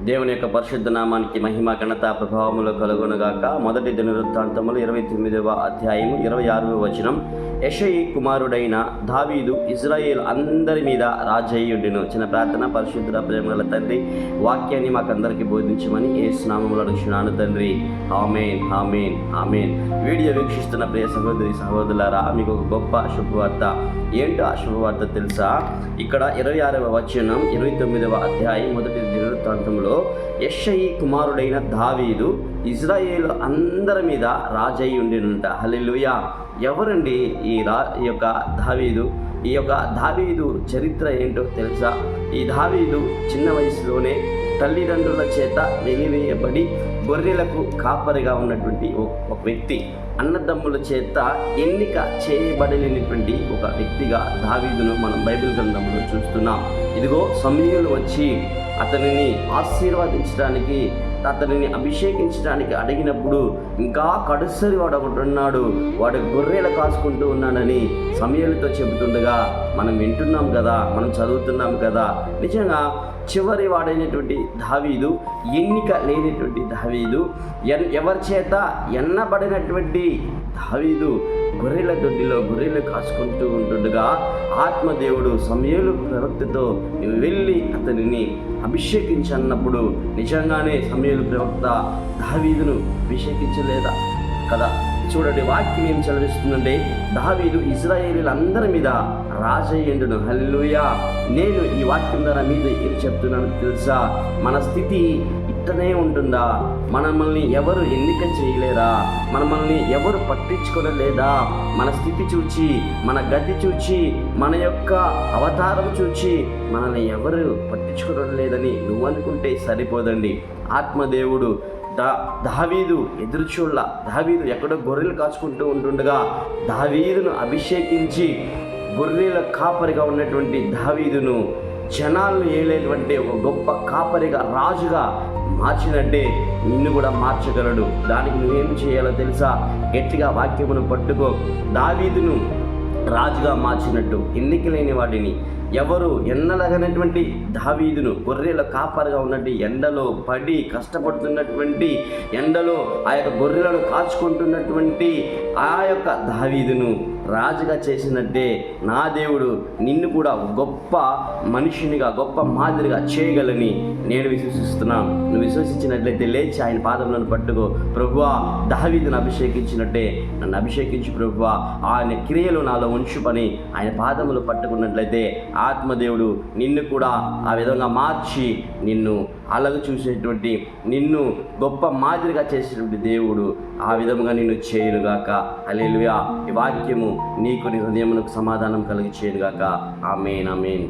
దేవుని యొక్క పరిశుద్ధ నామానికి మహిమ ఘనత ప్రభావములు కలుగునుగాక. మొదటి దినవృత్తాంతములు 29వ అధ్యాయము 26వ వచనం. యెషయి కుమారుడైన దావీదు ఇజ్రాయేల్ అందరి మీద రాజయ్యుండెను. చిన్న ప్రార్థన. పరిశుద్ధ ప్రేమగల తండ్రి, వాక్యాన్ని మాకందరికీ బోధించమని యేసు నామములో అడుగుచున్నాను తండ్రి. ఆమేన్, ఆమేన్, ఆమేన్. వీడియో వీక్షిస్తున్న ప్రియ సహోదరి సహోదరులారా, మీకు ఒక గొప్ప శుభవార్త. ఏంటో ఆ శుభవార్త తెలుసా? ఇక్కడ 26వ వచనం 29వ అధ్యాయం మొదటి దినవృత్తాంతంలో యెషయి కుమారుడైన దావీదు ఇజ్రాయేలు అందరి మీద రాజయ్యి ఉండేనంట. హల్లెలూయా. ఎవరండి ఈ యొక్క దావీదు? ఈ యొక్క దావీదు చరిత్ర ఏంటో తెలుసా? ఈ దావీదు చిన్న వయసులోనే తల్లిదండ్రుల చేత వెలివేయబడి గొర్రెలకు కాపరిగా ఉన్నటువంటి ఒక వ్యక్తి, అన్నదమ్ముల చేత ఎన్నిక చేయబడలేనటువంటి ఒక వ్యక్తిగా దావీదును మనం బైబిల్ గ్రంథంలో చూస్తున్నాం. ఇదిగో సమూయేలు వచ్చి అతనిని ఆశీర్వదించడానికి, అతనిని అభిషేకించడానికి అడిగినప్పుడు ఇంకా కడుసరి వాడు ఒకటి ఉన్నాడు, వాడు గొర్రెలు కాసుకుంటూ ఉన్నాడని సమూయేలుతో చెబుతుండగా మనం వింటున్నాం కదా, మనం చదువుతున్నాం కదా. నిజంగా చివరి వాడైనటువంటి దావీదు, ఎన్నిక లేనటువంటి దావీదు, ఎవరి చేత ఎన్నబడినటువంటి దావీదు గొర్రెల దొడ్డిలో గొర్రెలు కాసుకుంటూ ఉంటుండగా ఆత్మదేవుడు సమూయేలు ప్రవక్తతో వెళ్ళి అతనిని అభిషేకించన్నప్పుడు నిజంగానే సమూయేలు ప్రవక్త దావీదును అభిషేకించలేదా కదా? చూడండి, వాక్యం ఏం చదివిస్తుందంటే, దావీదు ఇశ్రాయేలీయులందరి మీద రాజయ్యుండును. హల్లెలూయా. నేను ఈ వాక్యం ద్వారా మీద ఏం చెప్తున్నాను తెలుసా? మన స్థితి ఇట్టనే ఉంటుందా? మనల్ని ఎవరు ఎన్నిక చేయలేరా? మనల్ని ఎవరు పట్టించుకోలేదా? మన స్థితి చూచి, మన గతి చూచి, మన యొక్క అవతారం చూచి మనల్ని ఎవరు పట్టించుకోవడం లేదని నువ్వు అనుకుంటే సరిపోదండి. ఆత్మదేవుడు దావీదు ఎదురుచూళ్ళ. దావీదు ఎక్కడో గొర్రెలు కాచుకుంటూ ఉంటుండగా దావీదును అభిషేకించి గొర్రెల కాపరిగా ఉన్నటువంటి దావీదును జనాలను ఏలేటువంటి ఒక గొప్ప కాపరిగా, రాజుగా మార్చినట్టే నిన్ను కూడా మార్చగలడు. దానికి నువ్వేం చేయాలో తెలుసా? గట్టిగా వాక్యమును పట్టుకో. దావీదును రాజుగా మార్చినట్టు ఎన్నిక లేని వాడిని, ఎవరు ఎన్నలగనటువంటి దావీదును గొర్రెల కాపరిగా ఉన్నట్టు ఎండలో పడి కష్టపడుతున్నటువంటి, ఎండలో ఆ యొక్క గొర్రెలను కాచుకుంటున్నటువంటి ఆ యొక్క దావీదును రాజుగా చేసినట్టే నా దేవుడు నిన్ను కూడా గొప్ప మనిషినిగా, గొప్ప మాదిరిగా చేయగలని నేను విశ్వసిస్తున్నాను. నువ్వు విశ్వసించినట్లయితే లేచి ఆయన పాదములను పట్టుకో. ప్రభువా, దావీదును అభిషేకించినట్టే నన్ను అభిషేకించి ప్రభువా, ఆయన క్రియలు నాలో ఉంచు పని ఆయన పాదములు పట్టుకున్నట్లయితే ఆత్మదేవుడు నిన్ను కూడా ఆ విధంగా మార్చి నిన్ను అలాగ చూసేటువంటి, నిన్ను గొప్ప మాదిరిగా చేసేటువంటి దేవుడు ఆ విధంగా నిన్ను చేయనుగాక. హల్లెలూయా. ఈ వాక్యము నీకు నీ హృదయమునకు సమాధానం కలిగి చేయనుగాక. ఆమేన్, ఆమేన్.